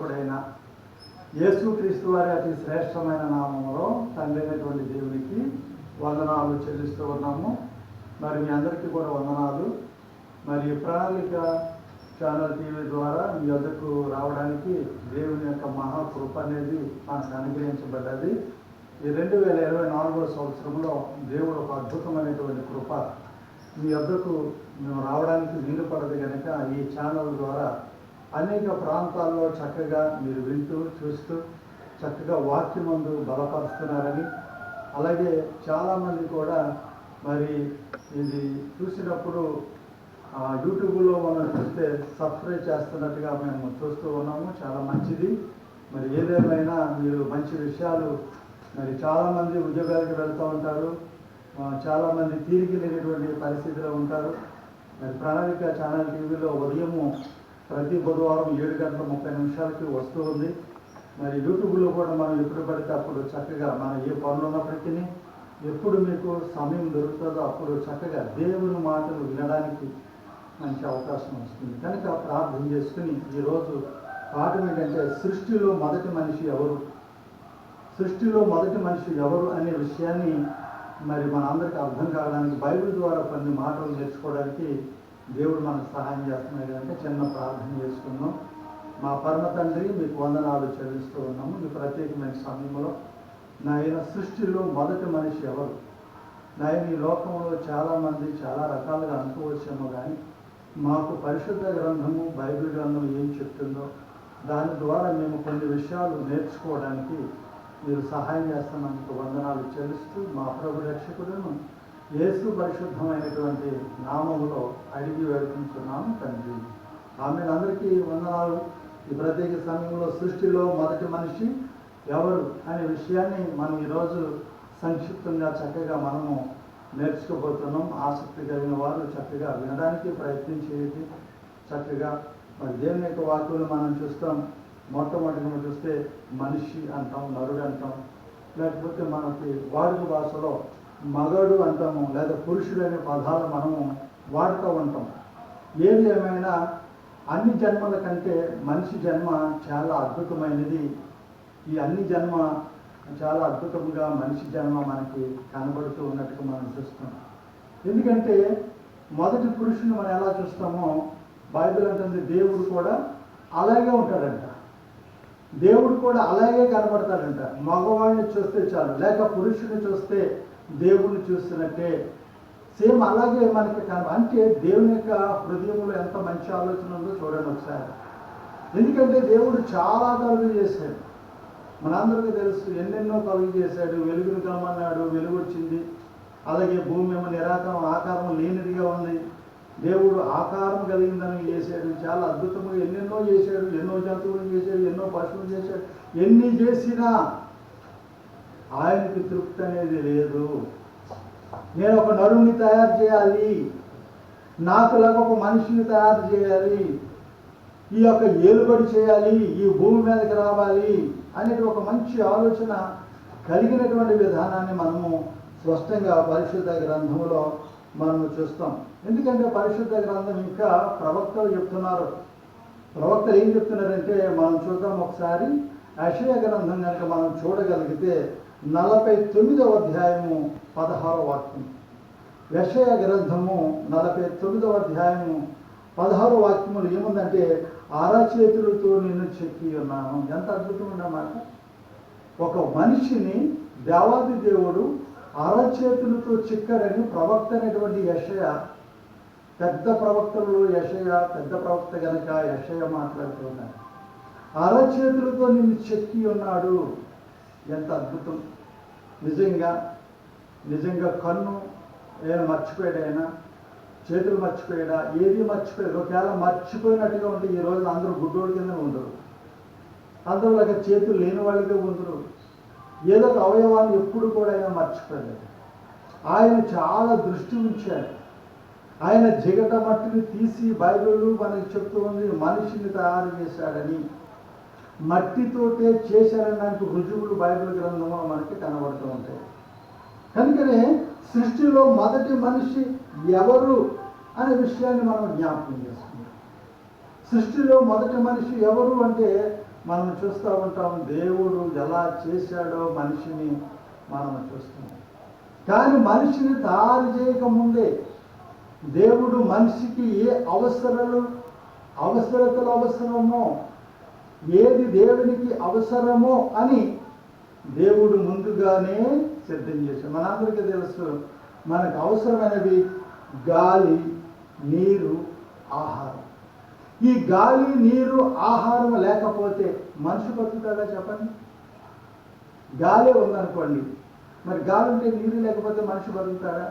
రక్షకుడైన యేసుక్రీస్తు వారి అతి శ్రేష్టమైన నామంలో తండ్రి అయినటువంటి దేవునికి వందనాలు చెల్లిస్తూ ఉన్నాము. మరి మీ అందరికీ కూడా వందనాలు. మరి ప్రణాళిక ఛానల్ టీవీ ద్వారా మీ వద్దకు రావడానికి దేవుని యొక్క మహాకృప అనేది మనకు అనుగ్రహించబడ్డది. ఈ 2024 సంవత్సరంలో దేవుడు ఒక అద్భుతమైనటువంటి కృప మీ వద్దకు మేము రావడానికి వీలు పడదు కనుక ఈ ఛానల్ ద్వారా అనేక ప్రాంతాల్లో చక్కగా మీరు వింటూ చూస్తూ చక్కగా వాక్యమందు బలపరుస్తున్నారని, అలాగే చాలామంది కూడా మరి ఇది చూసినప్పుడు యూట్యూబ్లో మనం చూస్తే సబ్స్క్రైబ్ చేస్తున్నట్టుగా మేము చూస్తూ ఉన్నాము. చాలా మంచిది. మరి ఏదేమైనా మీరు మంచి విషయాలు, మరి చాలామంది ఉద్యోగాలకు వెళ్తూ ఉంటారు, చాలామంది తీరిక లేనటువంటి పరిస్థితిలో ఉంటారు. మరి ప్రణాళిక ఛానల్ టీవీలో ఉదయము ప్రతి బుధవారం 7:30 వస్తూ ఉంది. మరి యూట్యూబ్లో కూడా మనం ఎప్పుడు పడితే అప్పుడు చక్కగా మన ఏ పనులు ఉన్నప్పటికీ ఎప్పుడు మీకు సమయం దొరుకుతుందో అప్పుడు చక్కగా దేవుని మాటలు వినడానికి మంచి అవకాశం వస్తుంది. కనుక ప్రార్థన చేసుకుని ఈరోజు పాఠం ఏంటంటే సృష్టిలో మొదటి మనిషి ఎవరు, సృష్టిలో మొదటి మనిషి ఎవరు అనే విషయాన్ని మరి మనందరికీ అర్థం కావడానికి బైబిల్ ద్వారా కొన్ని మాటలు నేర్చుకోవడానికి దేవుడు మనకు సహాయం చేస్తున్నాడు. కనుక చిన్న ప్రార్థన చేసుకున్నాం. మా పరమ తండ్రి మీకు వందనాలు చెల్లిస్తూ ఉన్నాము. ఈ ప్రత్యేకమైన సమయంలో నాయన సృష్టిలో మొదటి మనిషి ఎవరు? నాయన ఈ లోకంలో చాలామంది చాలా రకాలుగా అనుకోవచ్చేమో, కానీ మాకు పరిశుద్ధ గ్రంథము బైబిల్ గ్రంథం ఏం చెప్తుందో దాని ద్వారా మేము కొన్ని విషయాలు నేర్చుకోవడానికి మీరు సహాయం చేస్తున్నందుకు వందనాలు చెల్లిస్తూ మా ప్రభు రక్షకుడును యేసు పరిశుద్ధమైనటువంటి నామములో అడిగి వేడుకుంటున్నాము తండ్రి. ఆమె అందరికీ వందనాలు. ఈ ప్రత్యేక సమయంలో సృష్టిలో మొదటి మనిషి ఎవరు అనే విషయాన్ని మనం ఈరోజు సంక్షిప్తంగా చక్కగా మనము నేర్చుకోబోతున్నాం. ఆసక్తి కలిగిన వారు చక్కగా వినడానికి ప్రయత్నం చేయండి. చక్కగా మరి దేవుని యొక్క వాక్యాలు మనం చూస్తాం. మొట్టమొదటిగా చూస్తే మనిషి అంటాం, నరుడు అంటాం, లేకపోతే మనకి వాడుక భాషలో మగడు అంటాము, లేదా పురుషుడు అనే పదాలు మనము వాడుతూ ఉంటాం. ఏది ఏమైనా అన్ని జన్మల కంటే మనిషి జన్మ చాలా అద్భుతమైనది. ఈ అన్ని జన్మ చాలా అద్భుతంగా మనిషి జన్మ మనకి కనబడుతూ ఉన్నట్టుగా మనం చూస్తాం. ఎందుకంటే మొదటి పురుషుని మనం ఎలా చూస్తామో బైబిల్ అంటుంది దేవుడు కూడా అలాగే ఉంటాడంట. దేవుడు కూడా అలాగే కనబడతాడంట. మగవాడిని చూస్తే చాలు, లేక పురుషుని చూస్తే దేవుడిని చూస్తున్నట్టే సేమ్ అలాగే మనకి అంటే దేవుని యొక్క హృదయంలో ఎంత మంచి ఆలోచన ఉందో చూడండి ఒకసారి. ఎందుకంటే దేవుడు చాలా కలుగు చేశాడు. మనందరికీ తెలుసు ఎన్నెన్నో కలుగు చేశాడు. వెలుగును కమ్మన్నాడు, వెలుగు వచ్చింది. అలాగే భూమి ఏమో నిరాకారం ఆకారం లేనిదిగా ఉంది, దేవుడు ఆకారం కలిగిందని చేశాడు. చాలా అద్భుతంగా ఎన్నెన్నో చేశాడు. ఎన్నో జంతువులు చేశాడు, ఎన్నో పశువులు చేశాడు. ఎన్ని చేసినా ఆయనకి తృప్తి అనేది లేదు. నేను ఒక నరుని తయారు చేయాలి, నాకులాగా ఒక మనిషిని తయారు చేయాలి, ఈ యొక్క ఏలుబడి చేయాలి, ఈ భూమి మీదకి రావాలి అనేది ఒక మంచి ఆలోచన కలిగినటువంటి విధానాన్ని మనము స్పష్టంగా పరిశుద్ధ గ్రంథంలో మనము చూస్తాం. ఎందుకంటే పరిశుద్ధ గ్రంథం ఇంకా ప్రవక్తలు చెప్తున్నారు. ప్రవక్తలు ఏం చెప్తున్నారంటే మనం చూద్దాం ఒకసారి. యెషయా గ్రంథం కనుక మనం చూడగలిగితే 49వ అధ్యాయము 16వ వాక్యం. యెషయా గ్రంథము 49వ అధ్యాయము 16వ వాక్యములు ఏముందంటే, అరచేతులతో నిన్ను చెక్కి ఉన్నాను. ఎంత అద్భుతమైన మాట. ఒక మనిషిని దేవాది దేవుడు అరచేతులతో చిక్కాడని ప్రవక్త అనేటువంటి యెషయా, పెద్ద ప్రవక్తలు యెషయా పెద్ద ప్రవక్త కనుక యెషయా మాట్లాడుతూ ఉన్నాడు. అరచేతులతో నిన్ను చెక్కి ఉన్నాడు. ఎంత అద్భుతం. నిజంగా కన్ను ఏమైనా మర్చిపోయాడు, అయినా చేతులు మర్చిపోయాడా, ఏది మర్చిపోయాడు. ఒకవేళ మర్చిపోయినట్టుగా ఉంటే ఈ రోజు అందరూ గుడ్డోడి కింద ఉండరు, అందరూ లేక చేతులు లేని వాళ్ళకే ఉండరు. ఏదో ఒక అవయవాన్ని ఎప్పుడు కూడా ఆయన మర్చిపోయాడు. ఆయన చాలా దృష్టి ఉంచాడు. ఆయన జిగట మట్టిని తీసి బైబిల్ మనకి చెప్తూ ఉంది మనిషిని తయారు చేశాడని. మట్టితోటే చేశారనడానికి రుజువులు బైబిల్ గ్రంథంలో మనకి కనబడుతూ ఉంటాయి. కనుకనే సృష్టిలో మొదటి మనిషి ఎవరు అనే విషయాన్ని మనం జ్ఞాపకం చేసుకుంటాం. సృష్టిలో మొదటి మనిషి ఎవరు అంటే మనం చూస్తూ ఉంటాం. దేవుడు ఎలా చేశాడో మనిషిని మనం చూస్తాం. కానీ మనిషిని తయారు చేయకముందే దేవుడు మనిషికి ఏ అవసరతలు అవసరమో, ఏది దేవునికి అవసరమో అని దేవుడు ముందుగానే సిద్ధం చేశాడు. మనందరికీ తెలుసు, మనకు అవసరమైనవి గాలి, నీరు, ఆహారం. ఈ గాలి, నీరు, ఆహారం లేకపోతే మనిషి బతుకుతాడా చెప్పండి? గాలి ఉందనుకోండి, మరి గాలి ఉంటే నీరు లేకపోతే మనిషి బతుకుతాడా?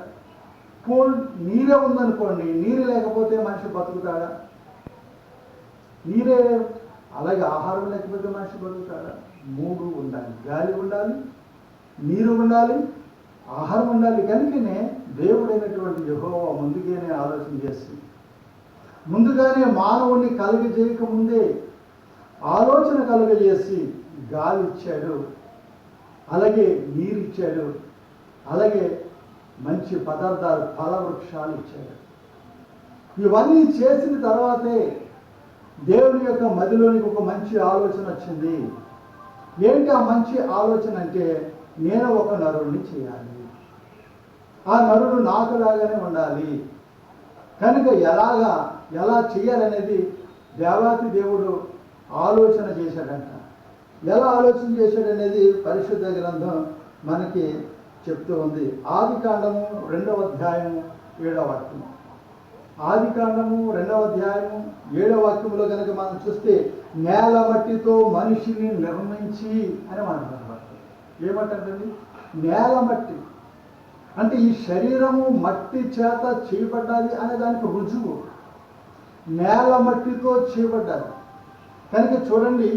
నీరే ఉందనుకోండి, నీరు లేకపోతే మనిషి బతుకుతాడా? నీరే. అలాగే ఆహారం లేకపోతే మనిషి బతుకుతాడా? మూడు ఉండాలి. గాలి ఉండాలి, నీరు ఉండాలి, ఆహారం ఉండాలి. కనుకనే దేవుడైనటువంటి యెహోవా ముందుగానే ఆలోచన చేసి, ముందుగానే మానవుని కలుగజేయకముందే ఆలోచన కలుగజేసి గాలి ఇచ్చాడు, అలాగే నీరు ఇచ్చాడు, అలాగే మంచి పదార్థాలు, ఫల వృక్షాలు ఇచ్చాడు. ఇవన్నీ చేసిన తర్వాతే దేవుని యొక్క మదిలోనికి ఒక మంచి ఆలోచన వచ్చింది. ఏంటి ఆ మంచి ఆలోచన అంటే, నేను ఒక నరుడిని చేయాలి, ఆ నరుడు నాకులాగానే ఉండాలి. కనుక ఎలా చేయాలనేది దేవాతి దేవుడు ఆలోచన చేశాడంట. ఎలా ఆలోచన చేశాడనేది పరిశుద్ధ గ్రంథం మనకి చెప్తూ ఉంది. ఆదికాండము 2వ అధ్యాయము 7వ వాక్యము. ఆదికాండము 2వ అధ్యాయము 7వ వాక్యంలో కనుక మనం చూస్తే, నేల మట్టితో మనిషిని నిర్మించి అని మనం కనబడుతుంది. ఏమంటారండి? నేల మట్టి అంటే ఈ శరీరము మట్టి చేత చేయబడ్డాది అనే దానికి రుజువు. నేల మట్టితో చేయబడ్డాది. కనుక చూడండి,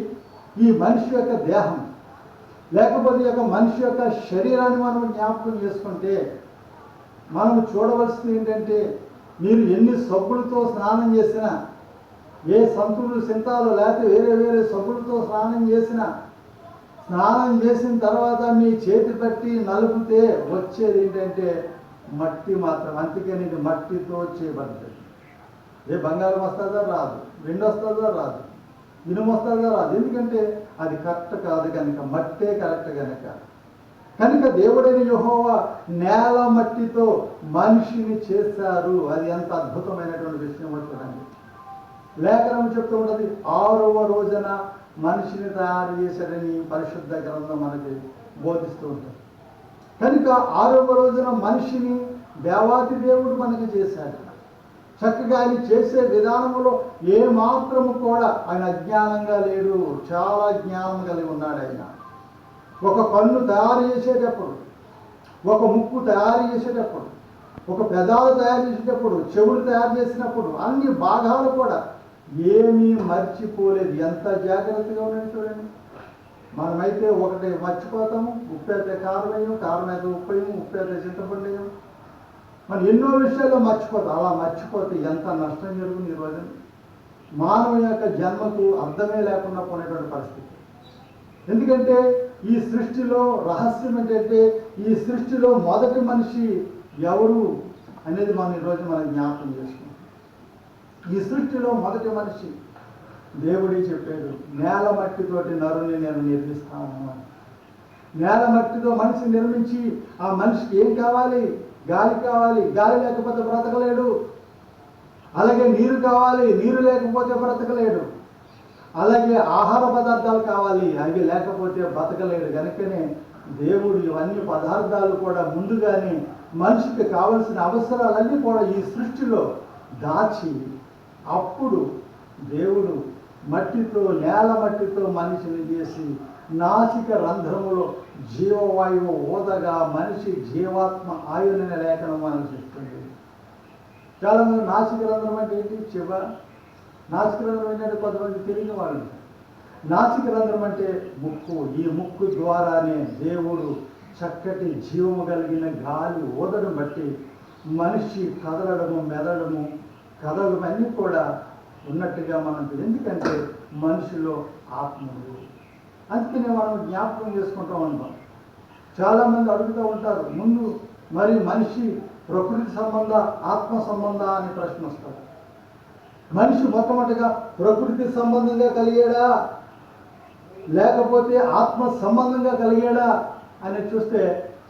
ఈ మనిషి యొక్క దేహం లేకపోతే యొక్క మనిషి యొక్క శరీరాన్ని మనం జ్ఞాపకం చేసుకుంటే మనం చూడవలసింది ఏంటంటే, మీరు ఎన్ని సబ్బులతో స్నానం చేసినా, ఏ సంతులు సింతాలు లేకపోతే వేరే సబ్బులతో స్నానం చేసినా, స్నానం చేసిన తర్వాత మీ చేతి పట్టి నలుపుతే వచ్చేది ఏంటంటే మట్టి మాత్రం. అందుకని ఇది మట్టితో చేయబడుతుంది. ఏ బంగారం వస్తుందో రాదు, వెండి వస్తుందో రాదు, ఇనుము వస్తుందో రాదు. ఎందుకంటే అది కరెక్ట్ కాదు కనుక, మట్టే కరెక్ట్ కనుక దేవుడైన యెహోవా నేల మట్టితో మనిషిని చేశారు. అది ఎంత అద్భుతమైనటువంటి విషయం చూడండి. లేఖనం చెప్తూ ఉంటుంది, 6వ రోజున మనిషిని తయారు చేశాడని పరిశుద్ధ గ్రంథం మనకి బోధిస్తూ ఉంటుంది. కనుక 6వ రోజున మనిషిని దేవాతి దేవుడు మనకి చేశాడు. చక్కగా ఆయన చేసే విధానంలో ఏమాత్రము కూడా ఆయన అజ్ఞానంగా లేడు, చాలా జ్ఞానం కలిగి ఉన్నాడు. ఆయన ఒక కన్ను తయారు చేసేటప్పుడు, ఒక ముక్కు తయారు చేసేటప్పుడు, ఒక పెదాలు తయారు చేసేటప్పుడు, చెవులు తయారు చేసినప్పుడు అన్ని భాగాలు కూడా ఏమీ మర్చిపోలేదు. ఎంత జాగ్రత్తగా ఉన్నాడు చూడండి. మనమైతే ఒకటి మర్చిపోతాము, ఉప్పు అయితే కారం వేయము, కారం అయితే ఉప్పు వేయము, ఉప్పు అయితే చింతపండు వేయము. మనం ఎన్నో విషయాల్లో మర్చిపోతాం. అలా మర్చిపోతే ఎంత నష్టం జరుగుతుంది ఈ రోజున. మానవ యొక్క జన్మకు అర్థమే లేకుండా పోయినటువంటి పరిస్థితి. ఎందుకంటే ఈ సృష్టిలో రహస్యం ఏంటంటే, ఈ సృష్టిలో మొదటి మనిషి ఎవరు అనేది మనం ఈరోజు మనం జ్ఞాపకం చేసుకుంటాం. ఈ సృష్టిలో మొదటి మనిషి దేవుడే చెప్పాడు, నేల మట్టితోటి నరుని నేను నిర్మిస్తాను అని. నేల మట్టితో మనిషి నిర్మించి, ఆ మనిషికి ఏం కావాలి? గాలి కావాలి, గాలి లేకపోతే బ్రతకలేడు. అలాగే నీరు కావాలి, నీరు లేకపోతే బ్రతకలేడు. అలాగే ఆహార పదార్థాలు కావాలి, అవి లేకపోతే బ్రతకలేడు. కనుకనే దేవుడు ఇవన్నీ పదార్థాలు కూడా ముందుగానే మనిషికి కావలసిన అవసరాలన్నీ కూడా ఈ సృష్టిలో దాచి, అప్పుడు దేవుడు మట్టితో, నేల మట్టితో మనిషిని చేసి నాసిక రంధ్రములో జీవవాయువు ఊదగా మనిషి జీవాత్మ ఆయుననే లేఖనం మనం చెప్తుంది. చాలామంది నాసిక రంధ్రం అంటే ఏంటి? నాసిక రంధ్రం ఏంటంటే కొంతమంది తెలియని వాళ్ళు. నాసిక రంధ్రం అంటే ముక్కు. ఈ ముక్కు ద్వారానే దేవుడు చక్కటి జీవము కలిగిన గాలి ఊదడం బట్టి మనిషి కదలడము, మెదడము, కదలడం అన్నీ కూడా ఉన్నట్టుగా మనం. ఎందుకంటే మనిషిలో ఆత్మ ఉంది. అందుకనే మనం జ్ఞాపకం చేసుకుంటూ ఉంటాం. చాలామంది అడుగుతూ ఉంటారు, ముందు మరి మనిషి ప్రకృతి సంబంధ, ఆత్మ సంబంధ అని ప్రశ్న వస్తారు. మనిషి మొట్టమొదటిగా ప్రకృతి సంబంధంగా కలిగాడా లేకపోతే ఆత్మ సంబంధంగా కలిగాడా అని చూస్తే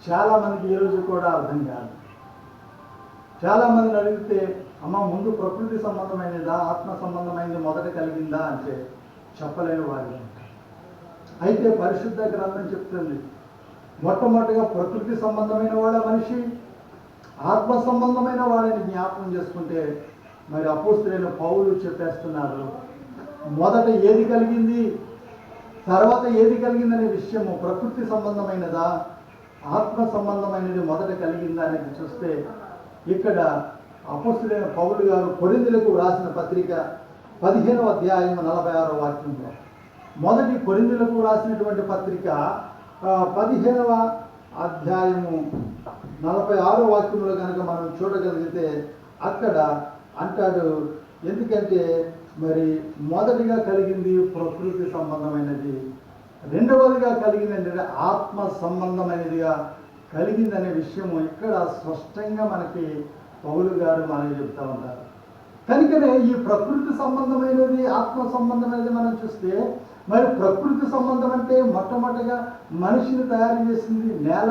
చాలామందికి ఈరోజు కూడా అర్థం కాదు. చాలామందిని అడిగితే అమ్మ ముందు ప్రకృతి సంబంధమైనదా ఆత్మ సంబంధమైనది మొదట కలిగిందా అంటే చెప్పలేని వారు. అయితే పరిశుద్ధ గ్రంథం చెప్తుంది మొట్టమొదటిగా ప్రకృతి సంబంధమైన వాడ మనిషి, ఆత్మ సంబంధమైన వాడిని జ్ఞాపకం చేసుకుంటే మరి అపోస్తలుడైన పౌలు చెప్పేస్తున్నారు మొదట ఏది కలిగింది తర్వాత ఏది కలిగిందనే విషయము ప్రకృతి సంబంధమైనదా ఆత్మ సంబంధమైనది మొదట కలిగిందా అనేది చూస్తే ఇక్కడ అపోస్తలుడైన పౌలు గారు కొరింథీయులకు రాసిన పత్రిక 15వ అధ్యాయం 46వ వాక్యంలో, మొదటి కొరింథీయులకు రాసినటువంటి పత్రిక 15వ అధ్యాయము 46వ వాక్యంలో కనుక మనం చూడగలిగితే అక్కడ అంటాడు, ఎందుకంటే మరి మొదటిగా కలిగింది ప్రకృతి సంబంధమైనది, రెండవదిగా కలిగింది ఆత్మ సంబంధమైనదిగా కలిగిందనే విషయము ఇక్కడ స్పష్టంగా మనకి పౌలు గారు మనకి చెప్తా ఉంటారు. కనుకనే ఈ ప్రకృతి సంబంధమైనది ఆత్మ సంబంధమైనది మనం చూస్తే మరి ప్రకృతి సంబంధం అంటే మొట్టమొదటిగా మనిషిని తయారు చేసింది నేల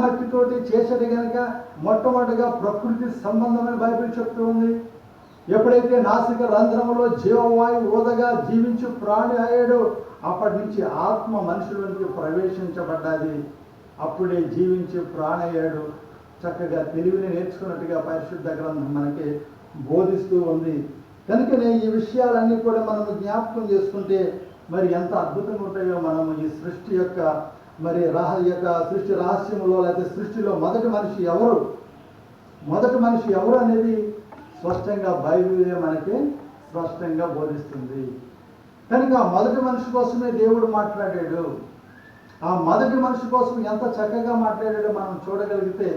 మట్టితోటి చేసేది కనుక మొట్టమొదటిగా ప్రకృతి సంబంధమైన బైబిల్ చెప్తూ ఉంది. ఎప్పుడైతే నాసిక రంధ్రములో జీవవాయు ఊదగా జీవించి ప్రాణి అయ్యాడో అప్పటి నుంచి ఆత్మ మనుషులోనికి ప్రవేశించబడ్డది, అప్పుడే జీవించి ప్రాణి అయ్యాడు. చక్కగా తెలివిని నేర్చుకున్నట్టుగా పరిశుద్ధ గ్రంథం మనకి బోధిస్తూ ఉంది. కనుకనే ఈ విషయాలన్నీ కూడా మనం జ్ఞాపకం చేసుకుంటే మరి ఎంత అద్భుతంగా ఉంటాయో. మనము ఈ సృష్టి యొక్క మరి సృష్టి రహస్యములో లేకపోతే సృష్టిలో మొదటి మనిషి ఎవరు అనేది స్పష్టంగా బైబిలే మనకి స్పష్టంగా బోధిస్తుంది. కనుక ఆ మొదటి మనిషి కోసమే దేవుడు మాట్లాడాడు. ఆ మొదటి మనిషి కోసం ఎంత చక్కగా మాట్లాడాడో మనం చూడగలిగితే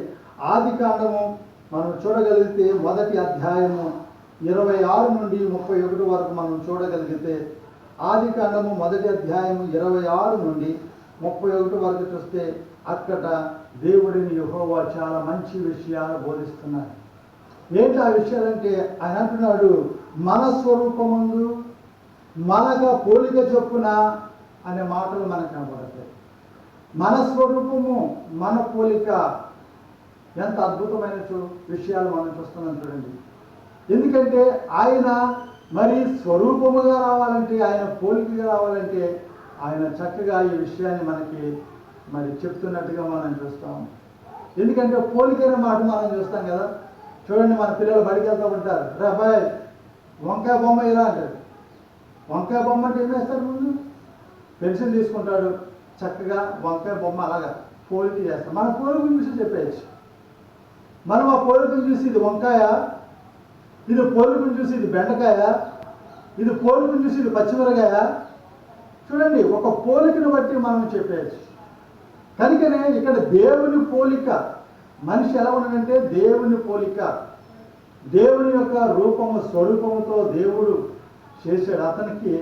ఆదికాండము మనం చూడగలిగితే మొదటి అధ్యాయము 26 నుండి 31 వరకు మనం చూడగలిగితే ఆదికాండము మొదటి అధ్యాయము 26 నుండి 31 వరకు చూస్తే అక్కడ దేవుడిని యెహోవా చాలా మంచి విషయాలు బోధిస్తున్నారు. ఏంటి ఆ విషయాలంటే ఆయన అంటున్నాడు, మన స్వరూపమందు మనగా పోలిక చొప్పున అనే మాటలు మనకు కనబడతాయి. మన స్వరూపము మన పోలిక ఎంత అద్భుతమైన విషయాలు మనం చూస్తున్నాం చూడండి. ఎందుకంటే ఆయన మరి స్వరూపముగా రావాలంటే ఆయన పోలికగా రావాలంటే ఆయన చక్కగా ఈ విషయాన్ని మనకి మరి చెప్తున్నట్టుగా మనం చూస్తాం. ఎందుకంటే పోలికైన మాట మనం చూస్తాం కదా. చూడండి, మన పిల్లలు బడికి వెళ్తూ ఉంటారు, రే అబ్బాయి వంకాయ బొమ్మ ఇలా అంటారు. వంకాయ బొమ్మ అంటే ఏం వేస్తారు? ముందు పెన్సిల్ తీసుకుంటాడు, చక్కగా వంకాయ బొమ్మ అలాగా పోలిక చేస్తాం. మన పోలికను చూసి చెప్పేయచ్చు. మనం ఆ పోలికను చూసి ఇది వంకాయ, ఇది పోలికను చూసి ఇది బెండకాయ, ఇది పోలికను చూసి ఇది పచ్చిమిరకాయ. చూడండి, ఒక పోలికను బట్టి మనం చెప్పేయచ్చు. కనుకనే ఇక్కడ దేవుని పోలిక, మనిషి ఎలా ఉన్నాడంటే దేవుని పోలిక, దేవుని యొక్క రూపము స్వరూపముతో దేవుడు చేశాడు. అతనికి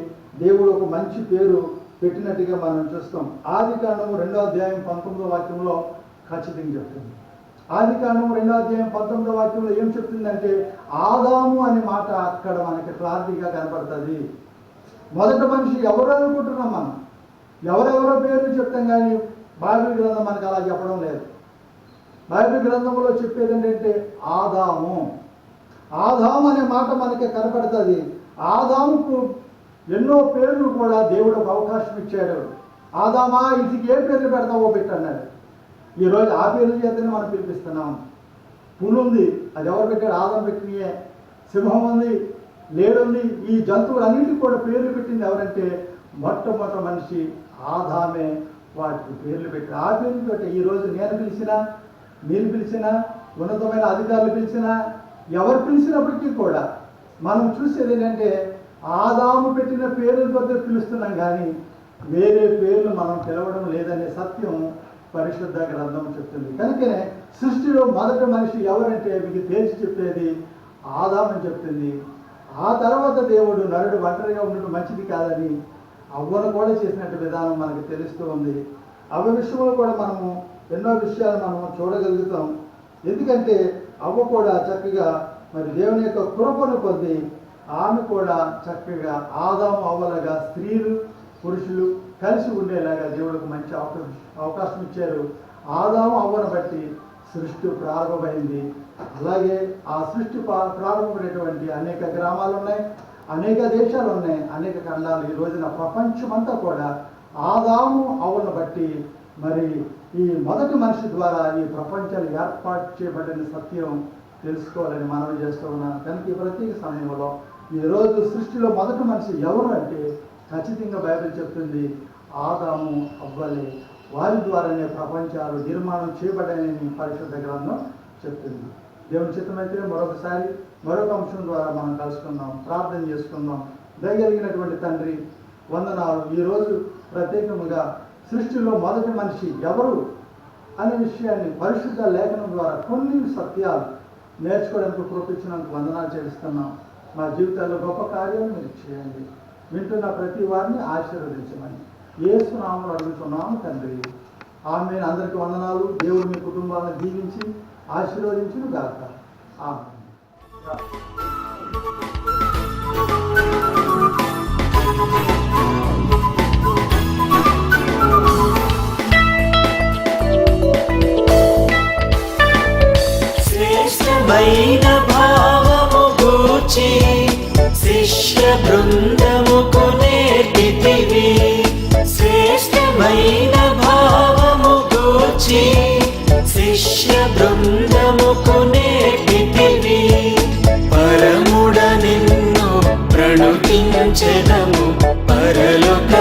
దేవుడు ఒక మంచి పేరు పెట్టినట్టుగా మనం చూస్తాం. ఆదికాండము 2వ అధ్యాయం 19వ వాక్యంలో ఖచ్చితంగా చెప్తుంది. ఆదికాండము 2వ అధ్యాయం 19వ వాక్యంలో ఏం చెప్తుందంటే ఆదాము అనే మాట అక్కడ మనకి క్లారిటీగా కనపడుతుంది. మొదటి మనిషి ఎవరు అనుకుంటున్నాం మనం, ఎవరెవరో పేర్లు చెప్తాం కానీ బైబిల్ గ్రంథం మనకు అలా చెప్పడం లేదు. బైబిల్ గ్రంథంలో చెప్పేది ఏంటంటే ఆదాము అనే మాట మనకి కనపడుతుంది. ఆదాముకు ఎన్నో పేర్లు కూడా దేవుడు ఒక అవకాశం ఇచ్చాడు. ఆదామా ఇంటికి ఏ పేర్లు పెడతావో పెట్టన్నాడు. ఈరోజు ఆ పేర్లు చేతనే మనం పిలిపిస్తున్నాం. పులి ఉంది, అది ఎవరు పెట్టాడు? ఆదాం పెట్టినయే. సింహం ఉంది, లేడుంది, ఈ జంతువులన్నింటికి కూడా పేర్లు పెట్టింది ఎవరంటే మొట్టమొదటి మనిషి ఆదామే వాటికి పేర్లు పెట్టి ఆ పేర్లు పెట్టి ఈరోజు నేను పిలిచినా, మీరు పిలిచినా, ఉన్నతమైన అధికారులు పిలిచినా, ఎవరు పిలిచినప్పటికీ కూడా మనం చూసేది ఏంటంటే ఆదాము పెట్టిన పేర్లతో పిలుస్తున్నాం కానీ వేరే పేర్లు మనం పిలవడం లేదనే సత్యం పరిశుద్ధ గ్రంథం చెప్తుంది. కనుకనే సృష్టిలో మొదటి మనిషి ఎవరంటే మీకు తేల్చి చెప్పేది ఆదామని చెప్తుంది. ఆ తర్వాత దేవుడు నరుడు ఒంటరిగా ఉండడం మంచిది కాదని అవ్వను కూడా చేసినట్టు విధానం మనకు తెలుస్తూ ఉంది. అవ్వ విషయంలో కూడా మనము ఎన్నో విషయాలు మనము చూడగలుగుతాం. ఎందుకంటే అవ్వ కూడా చక్కగా మరి దేవుని యొక్క కృపను పొంది ఆమె కూడా చక్కగా ఆదాము అవ్వలుగా స్త్రీలు పురుషులు కలిసి ఉండేలాగా దేవుడికి మంచి అవకాశం ఇచ్చారు. ఆదాము అవ్వను బట్టి సృష్టి ప్రారంభమైంది. అలాగే ఆ సృష్టి ప్రారంభమైనటువంటి అనేక గ్రామాలు ఉన్నాయి, అనేక దేశాలు ఉన్నాయి, అనేక ఖండాలు. ఈ రోజున ప్రపంచమంతా కూడా ఆదాము అవ్వను బట్టి మరి ఈ మొదటి మనిషి ద్వారా ఈ ప్రపంచాలు ఏర్పాటు చేయబడిన సత్యం తెలుసుకోవాలని మనవి చేస్తూ ఉన్నాను. కనుక ఈ ప్రత్యేక సమయంలో ఈరోజు సృష్టిలో మొదటి మనిషి ఎవరు అంటే ఖచ్చితంగా బైబిల్ చెప్తుంది ఆదాము అవ్వలే. వారి ద్వారానే ప్రపంచాలు నిర్మాణం చేయబడ్డాయని పరిశుద్ధ గ్రంథం చెప్తుంది. దేవుని చిత్తమైతే మరొకసారి మరొక అంశం ద్వారా మనం కలుసుకుందాం, ప్రార్థన చేసుకుందాం. దయగలిగినటువంటి తండ్రి వందనాలు. ఈరోజు ప్రత్యేకముగా సృష్టిలో మొదటి మనిషి ఎవరు అనే విషయాన్ని పరిశుద్ధ లేఖనం ద్వారా కొన్ని సత్యాలు నేర్చుకోవడానికి కృపించినందుకు వందనాలు చేస్తున్నాం. మా జీవితాల్లో గొప్ప కార్యాలు మీరు చేయండి. వింటున్న ప్రతి వారిని ఆశీర్వదించమని యేసు నామములో అడుగుతున్నాము తండ్రి. ఆమేన్. అందరికీ వందనాలు. దేవుడు మీ కుటుంబాలను దీవించి ఆశీర్వదించును గాక. ఆమేన్. శ్రేష్టమైన భావము గూర్చి శిష్య బృందముకు నేర్పితివి. శ్రేష్టమైన భావము గూర్చి శిష్య బృందముకు నేర్పితివి. పరముడ నిన్ను ప్రణుతించెదము పరలోక